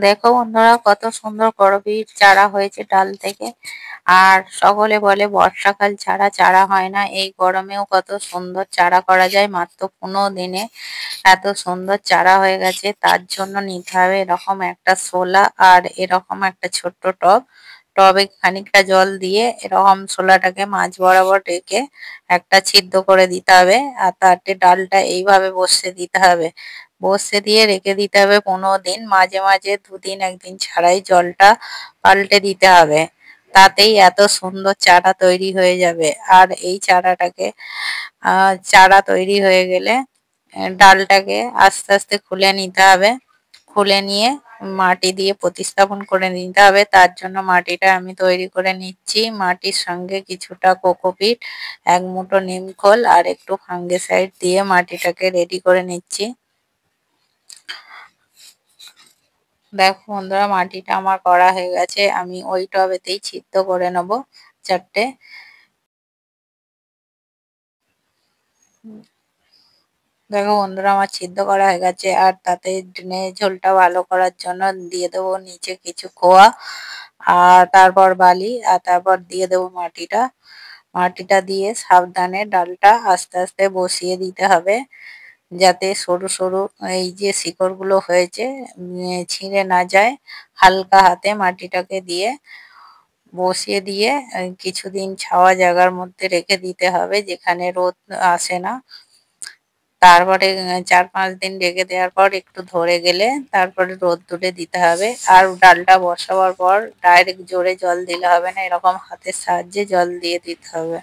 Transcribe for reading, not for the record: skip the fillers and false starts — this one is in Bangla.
দেখো বন্ধুরা, কত সুন্দর করবীর চারা হয়েছে ডাল থেকে। আর সকলে বলে বর্ষাকাল ছাড়া চারা হয় না, এই গরমেও কত সুন্দর চারা করা যায়। মাত্র 15 দিনে এত সুন্দর চারা হয়ে গেছে। তার জন্য নিতে হবে এরকম একটা শোলা আর এরকম একটা ছোট্ট টব। টবে খানিকটা জল দিয়ে এরকম শোলাটাকে মাঝ বরাবর রেখে একটা ছিদ্র করে দিতে হবে, আর তাতে ডালটা এইভাবে বসিয়ে দিতে হবে। বসিয়ে দিয়ে রেখে দিতে হবে 15 দিন। মাঝে মাঝে দুদিন একদিন ছাড়াই জলটা পাল্টে দিতে হবে। তাতেই এত সুন্দর চারা তৈরি হয়ে যাবে। আর এই চারাটাকে চারা তৈরি হয়ে গেলে ডালটাকে আস্তে আস্তে খুলে নিতে হবে। খুলে নিয়ে মাটি দিয়ে প্রতিস্থাপন করে নিতে হবে। তার জন্য মাটিটা আমি তৈরি করে নিচ্ছি। মাটির সঙ্গে কিছুটা কোকোপিট, 1 মুঠো নিমখোল আর একটু ফাঙ্গিসাইড দিয়ে মাটিটাকে রেডি করে নিচ্ছি। দেখো বন্ধুরা, মাটিটা আমার করা হয়ে গেছে। আমি ওই টবেতেই ছিদ্র করে নেব 4টে। দেখো বন্ধুরা, আমার ছিদ্র করা হয়ে গেছে। আর তাতে ঝোলটা ভালো করার জন্য দিয়ে দেবো নিচে কিছু খোয়া, আর তারপর বালি, আর তারপর দিয়ে দেবো মাটিটা। মাটিটা দিয়ে সাবধানে ডালটা আস্তে আস্তে বসিয়ে দিতে হবে, যাতে সরু সরু এই যে শিকড়গুলো হয়েছে ছিঁড়ে না যায়। হালকা হাতে মাটিটাকে দিয়ে বসিয়ে দিয়ে কিছুদিন ছাওয়া জায়গার মধ্যে রেখে দিতে হবে, যেখানে রোদ আসে না। তারপরে 4-5 দিন রেখে দেওয়ার পর একটু ধরে গেলে তারপরে রোদ্দুরে দিতে হবে। আর ডালটা বসাবার পর ডাইরেক্ট জোরে জল দিলে হবে না, এরকম হাতের সাহায্যে জল দিয়ে দিতে হবে।